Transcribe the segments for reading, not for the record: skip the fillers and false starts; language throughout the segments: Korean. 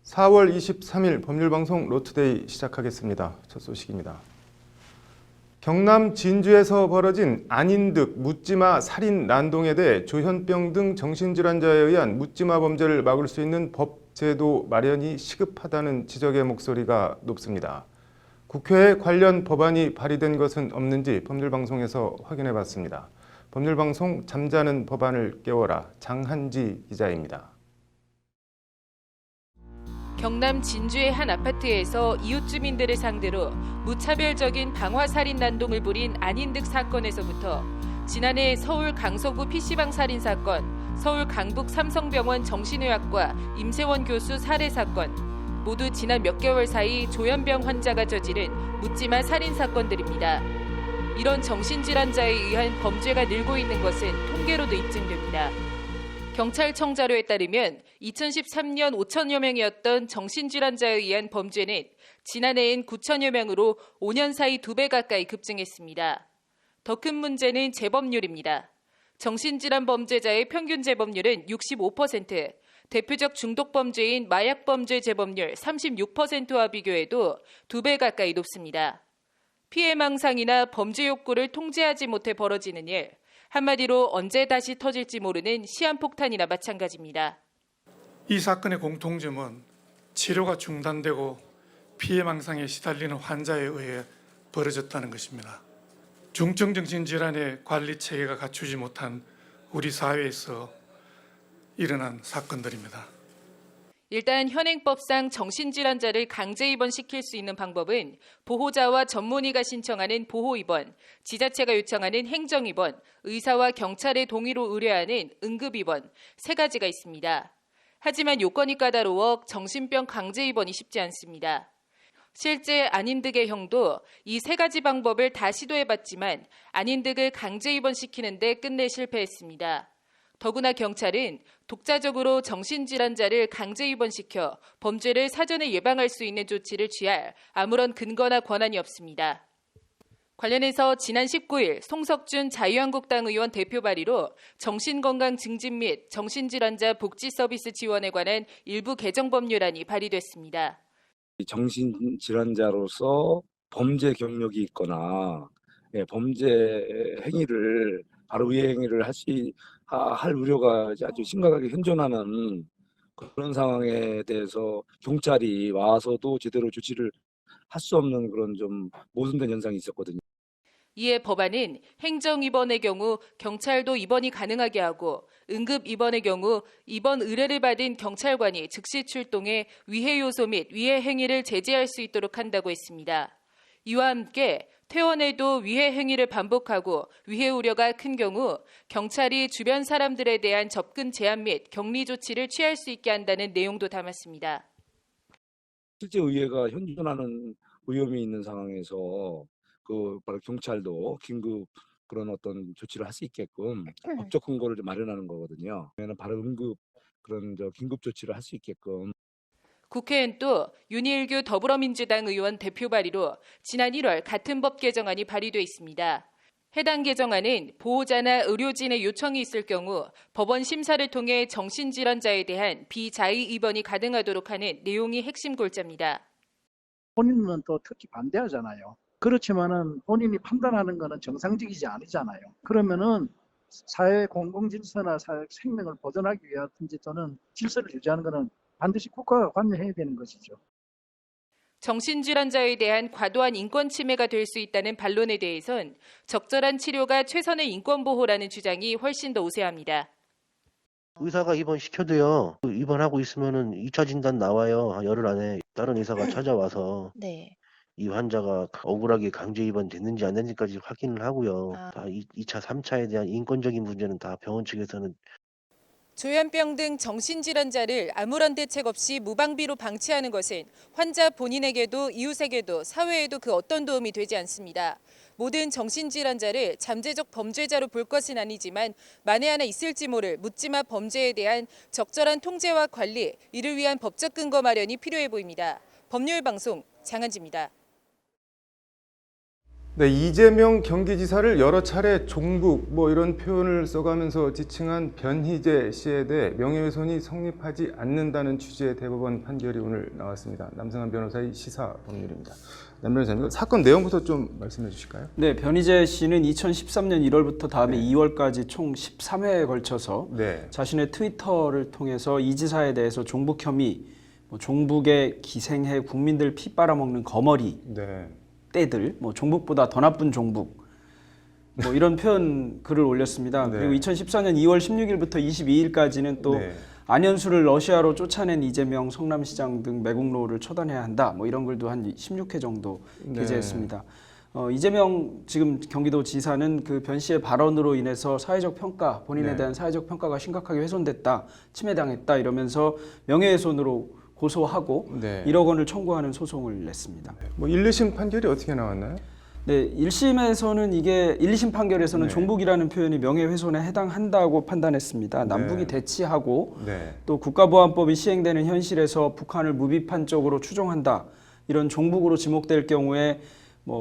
4월 23일 법률방송 로투데이 시작하겠습니다. 첫 소식입니다. 경남 진주에서 벌어진 안인득 묻지마 살인 난동에 대해 조현병 등 정신질환자에 의한 묻지마 범죄를 막을 수 있는 법 제도 마련이 시급하다는 지적의 목소리가 높습니다. 국회에 관련 법안이 발의된 것은 없는지 법률방송에서 확인해봤습니다. 법률방송 잠자는 법안을 깨워라 장한지 기자입니다. 경남 진주의 한 아파트에서 이웃 주민들을 상대로 무차별적인 방화살인 난동을 벌인 안인득 사건에서부터 지난해 서울 강서구 PC방 살인 사건, 서울 강북 삼성병원 정신의학과 임세원 교수 살해 사건, 모두 지난 몇 개월 사이 조현병 환자가 저지른 묻지마 살인 사건들입니다. 이런 정신질환자에 의한 범죄가 늘고 있는 것은 통계로도 입증됩니다. 경찰청 자료에 따르면 2013년 5천여 명이었던 정신질환자에 의한 범죄는 지난해엔 9천여 명으로 5년 사이 2배 가까이 급증했습니다. 더 큰 문제는 재범률입니다. 정신질환 범죄자의 평균 재범률은 65%, 대표적 중독범죄인 마약범죄 재범률 36%와 비교해도 2배 가까이 높습니다. 피해망상이나 범죄 욕구를 통제하지 못해 벌어지는 일, 한마디로 언제 다시 터질지 모르는 시한폭탄이나 마찬가지입니다. 이 사건의 공통점은 치료가 중단되고 피해망상에 시달리는 환자에 의해 벌어졌다는 것입니다. 중증 정신질환의 관리 체계가 갖추지 못한 우리 사회에서 일어난 사건들입니다. 일단 현행법상 정신질환자를 강제 입원시킬 수 있는 방법은 보호자와 전문의가 신청하는 보호입원, 지자체가 요청하는 행정입원, 의사와 경찰의 동의로 의뢰하는 응급입원 3가지가 있습니다. 하지만 요건이 까다로워 정신병 강제 입원이 쉽지 않습니다. 실제 안인득의 형도 이 3가지 방법을 다 시도해봤지만 안인득을 강제 입원시키는데 끝내 실패했습니다. 더구나 경찰은 독자적으로 정신질환자를 강제 입원시켜 범죄를 사전에 예방할 수 있는 조치를 취할 아무런 근거나 권한이 없습니다. 관련해서 지난 19일 송석준 자유한국당 의원 대표 발의로 정신건강 증진 및 정신질환자 복지 서비스 지원에 관한 일부 개정 법률안이 발의됐습니다. 정신질환자로서 범죄 경력이 있거나 범죄 행위를 바로 의해 행위를 할 우려가 아주 심각하게 현존하는 그런 상황에 대해서 경찰이 와서도 제대로 조치를 할 수 없는 그런 좀 모순된 현상이 있었거든요. 이에 법안은 행정 입원의 경우 경찰도 입원이 가능하게 하고 응급 입원의 경우 입원 의뢰를 받은 경찰관이 즉시 출동해 위해 요소 및 위해 행위를 제재할 수 있도록 한다고 했습니다. 이와 함께 퇴원에도 위해 행위를 반복하고 위해 우려가 큰 경우 경찰이 주변 사람들에 대한 접근 제한 및 격리 조치를 취할 수 있게 한다는 내용도 담았습니다. 실제 의회가 현존하는 위험이 있는 상황에서 바로 경찰도 긴급 그런 어떤 조치를 할 수 있게끔 법적 근거를 좀 마련하는 거거든요. 그러면 바로 응급 그런 긴급 조치를 할 수 있게끔. 국회엔 또 윤일규 더불어민주당 의원 대표 발의로 지난 1월 같은 법 개정안이 발의돼 있습니다. 해당 개정안은 보호자나 의료진의 요청이 있을 경우 법원 심사를 통해 정신질환자에 대한 비자의 입원이 가능하도록 하는 내용이 핵심 골자입니다. 본인은 또 특히 반대하잖아요. 그렇지만은 본인이 판단하는 것은 정상적이지 않잖아요. 그러면은 사회 공공질서나 사회 생명을 보존하기 위하든지 또는 질서를 유지하는 것은 반드시 국가가 관여해야 되는 것이죠. 정신질환자에 대한 과도한 인권 침해가 될 수 있다는 반론에 대해선 적절한 치료가 최선의 인권 보호라는 주장이 훨씬 더 우세합니다. 의사가 입원시켜도요. 입원하고 있으면은 2차 진단 나와요. 열흘 안에 다른 의사가 찾아와서 네. 이 환자가 억울하게 강제 입원됐는지 안 됐는지까지 확인을 하고요. 다 2차, 3차에 대한 인권적인 문제는 다 병원 측에서는 조현병 등 정신질환자를 아무런 대책 없이 무방비로 방치하는 것은 환자 본인에게도 이웃에게도 사회에도 그 어떤 도움이 되지 않습니다. 모든 정신질환자를 잠재적 범죄자로 볼 것은 아니지만 만에 하나 있을지 모를 묻지마 범죄에 대한 적절한 통제와 관리, 이를 위한 법적 근거 마련이 필요해 보입니다. 법률방송 장한지입니다. 네, 이재명 경기지사를 여러 차례 종북 뭐 이런 표현을 써가면서 지칭한 변희재 씨에 대해 명예훼손이 성립하지 않는다는 취지의 대법원 판결이 오늘 나왔습니다. 남승환 변호사의 시사법률입니다. 남 변호사님, 사건 내용부터 좀 말씀해 주실까요? 네, 변희재 씨는 2013년 1월부터 다음해 2월까지 총 13회에 걸쳐서 자신의 트위터를 통해서 이 지사에 대해서 종북 혐의, 종북에 기생해 국민들 피 빨아먹는 거머리 떼들, 종북보다 더 나쁜 종북, 이런 표현 글을 올렸습니다. 그리고 2014년 2월 16일부터 22일까지는 또 안현수를 러시아로 쫓아낸 이재명 성남시장 등 매국노를 처단해야 한다. 이런 글도 한 16회 정도 게재했습니다. 이재명 지금 경기도지사는 그 변 씨의 발언으로 인해서 사회적 평가, 본인에 대한 사회적 평가가 심각하게 훼손됐다, 침해당했다 이러면서 명예훼손으로 고소하고 1억 원을 청구하는 소송을 냈습니다. 1, 2심 판결이 어떻게 나왔나요? 네, 1심에서는 1, 2심 판결에서는 종북이라는 표현이 명예훼손에 해당한다고 판단했습니다. 남북이 대치하고 또 국가보안법이 시행되는 현실에서 북한을 무비판적으로 추종한다. 이런 종북으로 지목될 경우에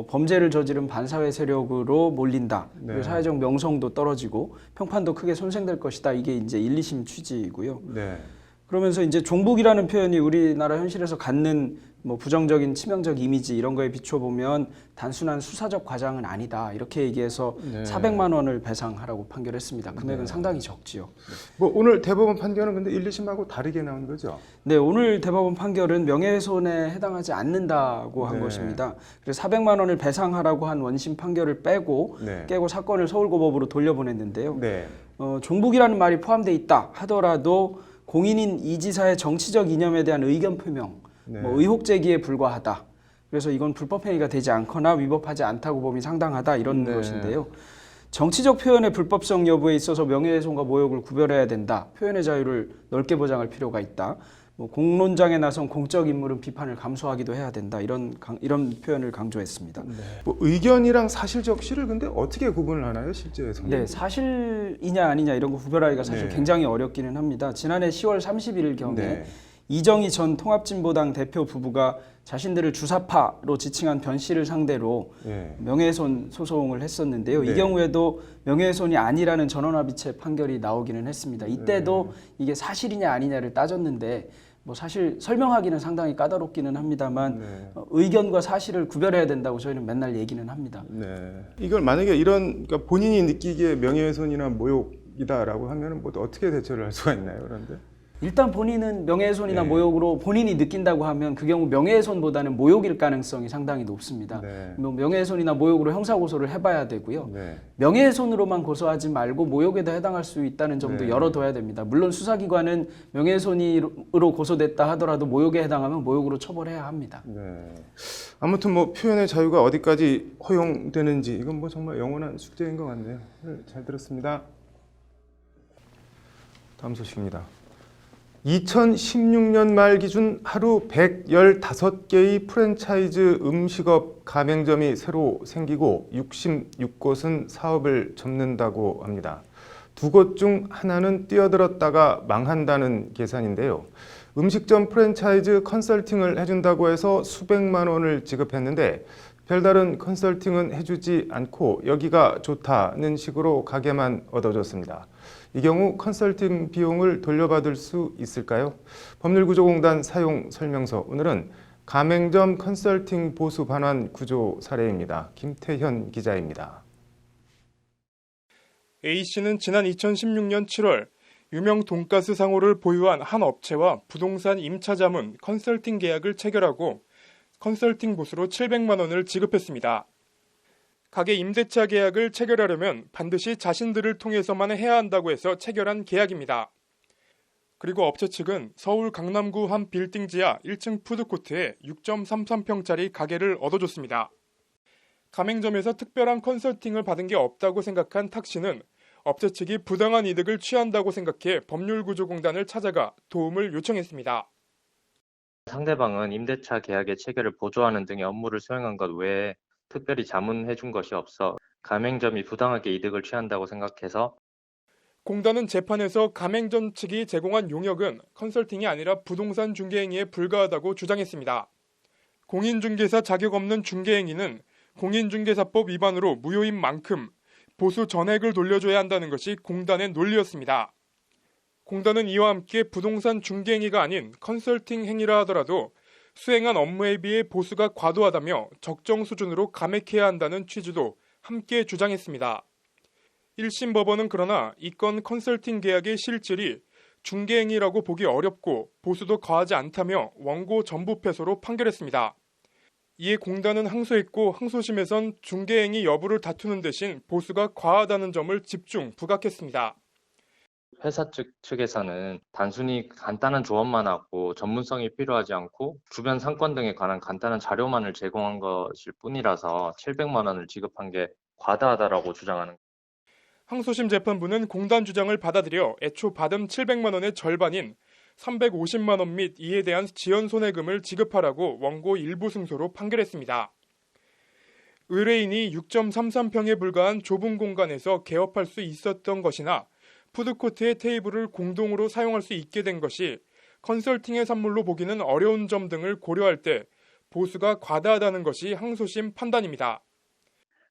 범죄를 저지른 반사회 세력으로 몰린다. 그리고 사회적 명성도 떨어지고 평판도 크게 손상될 것이다. 이게 이제 1, 2심 취지이고요. 그러면서 이제 종북이라는 표현이 우리나라 현실에서 갖는 부정적인 치명적 이미지 이런 거에 비춰보면 단순한 수사적 과장은 아니다. 이렇게 얘기해서 400만 원을 배상하라고 판결했습니다. 금액은 상당히 적지요. 오늘 대법원 판결은 근데 1, 2심하고 다르게 나온 거죠? 네, 오늘 대법원 판결은 명예훼손에 해당하지 않는다고 한 것입니다. 그래서 400만 원을 배상하라고 한 원심 판결을 깨고 사건을 서울고법으로 돌려보냈는데요. 종북이라는 말이 포함되어 있다 하더라도 공인인 이 지사의 정치적 이념에 대한 의견 표명, 의혹 제기에 불과하다. 그래서 이건 불법 행위가 되지 않거나 위법하지 않다고 봄이 상당하다 이런 것인데요. 정치적 표현의 불법성 여부에 있어서 명예훼손과 모욕을 구별해야 된다. 표현의 자유를 넓게 보장할 필요가 있다. 공론장에 나선 공적 인물은 비판을 감수하기도 해야 된다. 이런 표현을 강조했습니다. 의견이랑 사실적시를 근데 어떻게 구분을 하나요, 실제에서는? 네, 사실이냐 아니냐 이런 거 구별하기가 사실 굉장히 어렵기는 합니다. 지난해 10월 31일경에 이정희 전 통합진보당 대표 부부가 자신들을 주사파로 지칭한 변 씨를 상대로 명예훼손 소송을 했었는데요. 이 경우에도 명예훼손이 아니라는 전원합의체 판결이 나오기는 했습니다. 이때도 이게 사실이냐 아니냐를 따졌는데 사실 설명하기는 상당히 까다롭기는 합니다만 의견과 사실을 구별해야 된다고 저희는 맨날 얘기는 합니다. 이걸 만약에 그러니까 본인이 느끼기에 명예훼손이나 모욕이다라고 하면 어떻게 대처를 할 수가 있나요, 그런데? 일단 본인은 명예훼손이나 모욕으로 본인이 느낀다고 하면 그 경우 명예훼손보다는 모욕일 가능성이 상당히 높습니다. 명예훼손이나 모욕으로 형사고소를 해봐야 되고요. 명예훼손으로만 고소하지 말고 모욕에도 해당할 수 있다는 점도 열어둬야 됩니다. 물론 수사기관은 명예훼손으로 고소됐다 하더라도 모욕에 해당하면 모욕으로 처벌해야 합니다. 아무튼 표현의 자유가 어디까지 허용되는지 이건 정말 영원한 숙제인 것 같네요. 잘 들었습니다. 다음 소식입니다. 2016년 말 기준 하루 115개의 프랜차이즈 음식업 가맹점이 새로 생기고 66곳은 사업을 접는다고 합니다. 2곳 중 하나는 뛰어들었다가 망한다는 계산인데요. 음식점 프랜차이즈 컨설팅을 해준다고 해서 수백만 원을 지급했는데 별다른 컨설팅은 해주지 않고 여기가 좋다는 식으로 가게만 얻어줬습니다. 이 경우 컨설팅 비용을 돌려받을 수 있을까요? 법률구조공단 사용 설명서. 오늘은 가맹점 컨설팅 보수 반환 구조 사례입니다. 김태현 기자입니다. A씨는 지난 2016년 7월 유명 돈가스 상호를 보유한 한 업체와 부동산 임차자문 컨설팅 계약을 체결하고 컨설팅 보수로 700만 원을 지급했습니다. 가게 임대차 계약을 체결하려면 반드시 자신들을 통해서만 해야 한다고 해서 체결한 계약입니다. 그리고 업체 측은 서울 강남구 한 빌딩 지하 1층 푸드코트에 6.33평짜리 가게를 얻어줬습니다. 가맹점에서 특별한 컨설팅을 받은 게 없다고 생각한 탁씨는 업체 측이 부당한 이득을 취한다고 생각해 법률구조공단을 찾아가 도움을 요청했습니다. 상대방은 임대차 계약의 체결을 보조하는 등의 업무를 수행한 것 외에 특별히 자문해 준 것이 없어 가맹점이 부당하게 이득을 취한다고 생각해서 공단은 재판에서 가맹점 측이 제공한 용역은 컨설팅이 아니라 부동산 중개행위에 불과하다고 주장했습니다. 공인중개사 자격 없는 중개행위는 공인중개사법 위반으로 무효인 만큼 보수 전액을 돌려줘야 한다는 것이 공단의 논리였습니다. 공단은 이와 함께 부동산 중개행위가 아닌 컨설팅 행위라 하더라도 수행한 업무에 비해 보수가 과도하다며 적정 수준으로 감액해야 한다는 취지도 함께 주장했습니다. 1심 법원은 그러나 이 건 컨설팅 계약의 실질이 중개행위라고 보기 어렵고 보수도 거하지 않다며 원고 전부 패소로 판결했습니다. 이에 공단은 항소했고 항소심에선 중개행위 여부를 다투는 대신 보수가 과하다는 점을 집중 부각했습니다. 회사 측에서는 단순히 간단한 조언만 하고 전문성이 필요하지 않고 주변 상권 등에 관한 간단한 자료만을 제공한 것일 뿐이라서 700만 원을 지급한 게 과다하다라고 주장하는 겁니다. 항소심 재판부는 공단 주장을 받아들여 애초 받은 700만 원의 절반인 350만 원 및 이에 대한 지연 손해금을 지급하라고 원고 일부 승소로 판결했습니다. 의뢰인이 6.33평에 불과한 좁은 공간에서 개업할 수 있었던 것이나 푸드코트의 테이블을 공동으로 사용할 수 있게 된 것이 컨설팅의 산물로 보기는 어려운 점 등을 고려할 때 보수가 과다하다는 것이 항소심 판단입니다.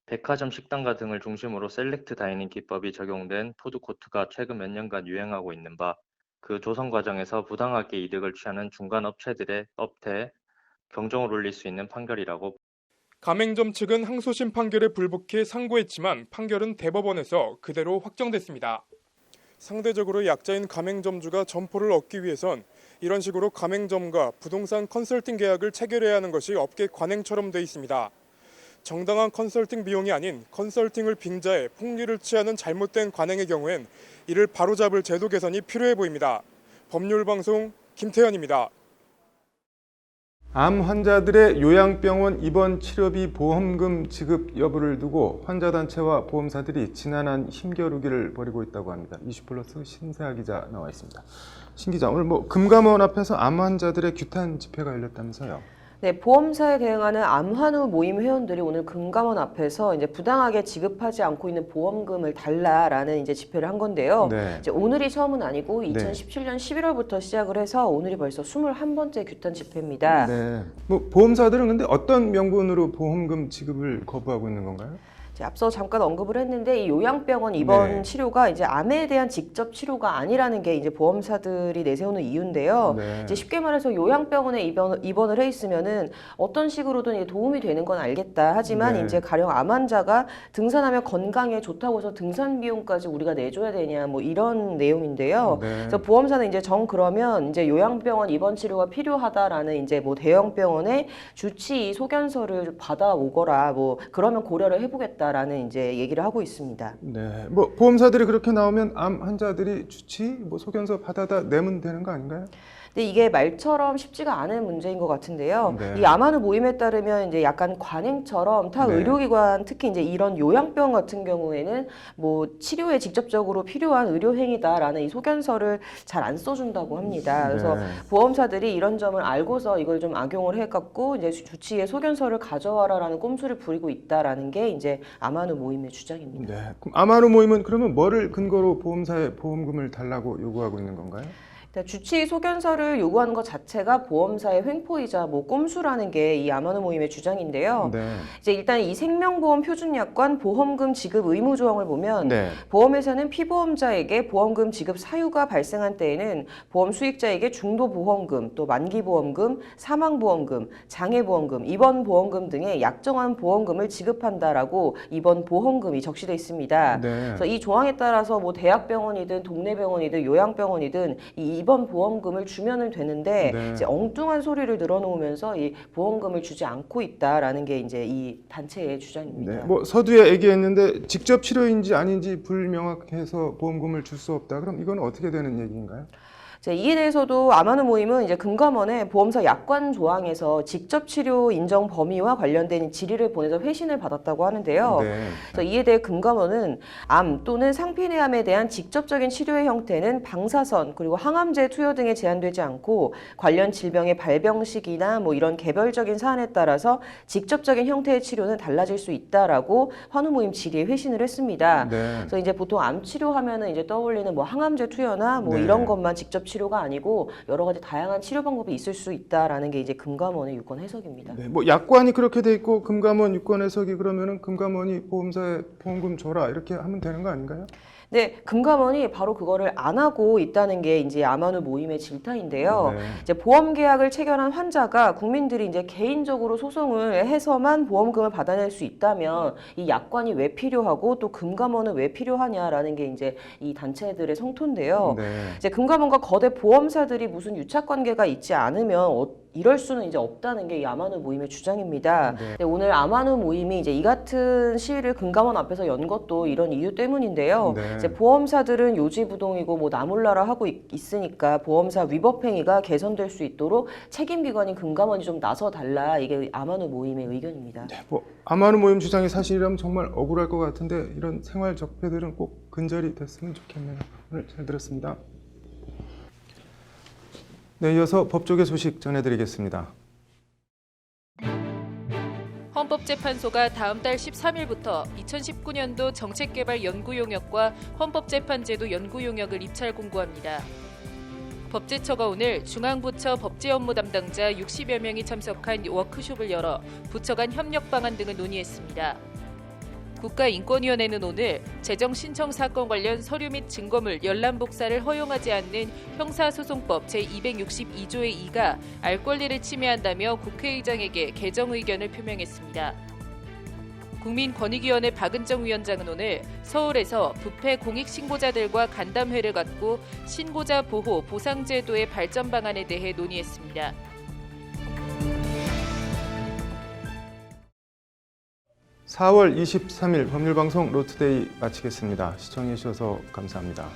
백화점 식당가 등을 중심으로 셀렉트 다이닝 기법이 적용된 푸드코트가 최근 몇 년간 유행하고 있는 바 그 조성 과정에서 부당하게 이득을 취하는 중간 업체들의 업태에 경종을 울릴 수 있는 판결이라고. 가맹점 측은 항소심 판결에 불복해 상고했지만 판결은 대법원에서 그대로 확정됐습니다. 상대적으로 약자인 가맹점주가 점포를 얻기 위해선 이런 식으로 가맹점과 부동산 컨설팅 계약을 체결해야 하는 것이 업계 관행처럼 돼 있습니다. 정당한 컨설팅 비용이 아닌 컨설팅을 빙자해 폭리를 취하는 잘못된 관행의 경우엔 이를 바로잡을 제도 개선이 필요해 보입니다. 법률방송 김태현입니다. 암 환자들의 요양병원 입원 치료비 보험금 지급 여부를 두고 환자단체와 보험사들이 지난한 힘겨루기를 벌이고 있다고 합니다. 이슈플러스 신세아 기자 나와 있습니다. 신 기자, 오늘 금감원 앞에서 암 환자들의 규탄 집회가 열렸다면서요? 네, 보험사에 대응하는 암환우 모임 회원들이 오늘 금감원 앞에서 이제 부당하게 지급하지 않고 있는 보험금을 달라라는 이제 집회를 한 건데요. 네. 이제 오늘이 처음은 아니고 2017년 11월부터 시작을 해서 오늘이 벌써 21번째 규탄 집회입니다. 네. 보험사들은 근데 어떤 명분으로 보험금 지급을 거부하고 있는 건가요? 앞서 잠깐 언급을 했는데 이 요양병원 입원 네. 치료가 이제 암에 대한 직접 치료가 아니라는 게 이제 보험사들이 내세우는 이유인데요. 네. 이제 쉽게 말해서 요양병원에 입원을 해 있으면은 어떤 식으로든 이제 도움이 되는 건 알겠다. 하지만 네. 이제 가령 암 환자가 등산하면 건강에 좋다고 해서 등산 비용까지 우리가 내줘야 되냐 뭐 이런 내용인데요. 네. 그래서 보험사는 이제 그러면 이제 요양병원 입원 치료가 필요하다라는 이제 뭐 대형 병원의 주치 소견서를 받아오거라 뭐 그러면 고려를 해보겠다. 라는 이제 얘기를 하고 있습니다. 네, 보험사들이 그렇게 나오면 암 환자들이 주치, 소견서 받아다 내면 되는 거 아닌가요? 근데 이게 말처럼 쉽지가 않은 문제인 것 같은데요. 네. 이 암환우 모임에 따르면 이제 약간 관행처럼 타 네. 의료기관 특히 이제 이런 요양병 같은 경우에는 뭐 치료에 직접적으로 필요한 의료 행위다라는 이 소견서를 잘 안 써준다고 합니다. 그래서 네. 보험사들이 이런 점을 알고서 이걸 좀 악용을 해갖고 이제 주치의 소견서를 가져와라라는 꼼수를 부리고 있다라는 게 이제 암환우 모임의 주장입니다. 네. 그럼 암환우 모임은 그러면 뭐를 근거로 보험사에 보험금을 달라고 요구하고 있는 건가요? 주치 소견서를 요구하는 것 자체가 보험사의 횡포이자 뭐 꼼수라는 게 이 암환우 모임의 주장인데요. 네. 이제 일단 이 생명보험 표준약관 보험금 지급 의무 조항을 보면 네. 보험회사는 피보험자에게 보험금 지급 사유가 발생한 때에는 보험 수익자에게 중도보험금, 또 만기보험금, 사망보험금, 장애보험금, 입원보험금 등의 약정한 보험금을 지급한다라고 입원보험금이 적시돼 있습니다. 네. 그래서 이 조항에 따라서 뭐 대학병원이든 동네병원이든 요양병원이든 이 입원 보험금을 주면은 되는데 네. 이제 엉뚱한 소리를 늘어놓으면서 이 보험금을 주지 않고 있다라는 게 이제 이 단체의 주장입니다. 네. 서두에 얘기했는데 직접 치료인지 아닌지 불명확해서 보험금을 줄 수 없다. 그럼 이건 어떻게 되는 얘기인가요? 이에 대해서도 암환우 모임은 이제 금감원에 보험사 약관 조항에서 직접 치료 인정 범위와 관련된 질의를 보내서 회신을 받았다고 하는데요. 네. 그래서 이에 대해 금감원은 암 또는 상피내암에 대한 직접적인 치료의 형태는 방사선 그리고 항암제 투여 등에 제한되지 않고 관련 질병의 발병 시기나 뭐 이런 개별적인 사안에 따라서 직접적인 형태의 치료는 달라질 수 있다라고 환우 모임 질의에 회신을 했습니다. 네. 그래서 이제 보통 암 치료하면은 이제 떠올리는 뭐 항암제 투여나 뭐 네. 이런 것만 직접 치료가 아니고 여러 가지 다양한 치료 방법이 있을 수 있다라는 게 이제 금감원의 유권 해석입니다. 네, 뭐 약관이 그렇게 돼 있고 금감원 유권 해석이 그러면은 금감원이 보험사에 보험금 줘라 이렇게 하면 되는 거 아닌가요? 네, 금감원이 바로 그거를 안 하고 있다는 게 이제 아마누 모임의 질타인데요. 네. 이제 보험 계약을 체결한 환자가 국민들이 이제 개인적으로 소송을 해서만 보험금을 받아낼 수 있다면 이 약관이 왜 필요하고 또 금감원은 왜 필요하냐라는 게 이제 이 단체들의 성토인데요. 네. 이제 금감원과 거대 보험사들이 무슨 유착 관계가 있지 않으면 이럴 수는 이제 없다는 게 이 아마누 모임의 주장입니다. 네. 근데 오늘 아마누 모임이 이제 이 같은 시위를 금감원 앞에서 연 것도 이런 이유 때문인데요. 네. 이제 보험사들은 요지부동이고 뭐 나몰라라 하고 있으니까 보험사 위법 행위가 개선될 수 있도록 책임기관인 금감원이 좀 나서 달라, 이게 아마누 모임의 의견입니다. 뭐 아마누 모임 주장이 사실이라면 정말 억울할 것 같은데 이런 생활 적폐들은 꼭 근절이 됐으면 좋겠네요. 오늘 잘 들었습니다. 네, 이어서 법조계 소식 전해드리겠습니다. 헌법재판소가 다음 달 13일부터 2019년도 정책개발 연구용역과 헌법재판제도 연구용역을 입찰 공고합니다. 법제처가 오늘 중앙부처 법제업무 담당자 60여 명이 참석한 워크숍을 열어 부처 간 협력 방안 등을 논의했습니다. 국가인권위원회는 오늘 재정 신청 사건 관련 서류 및 증거물 열람 복사를 허용하지 않는 형사소송법 제262조의 2가 알 권리를 침해한다며 국회의장에게 개정 의견을 표명했습니다. 국민권익위원회 박은정 위원장은 오늘 서울에서 부패 공익신고자들과 간담회를 갖고 신고자 보호 보상제도의 발전 방안에 대해 논의했습니다. (4월 23일) 법률방송 로투데이 마치겠습니다. 시청해 주셔서 감사합니다.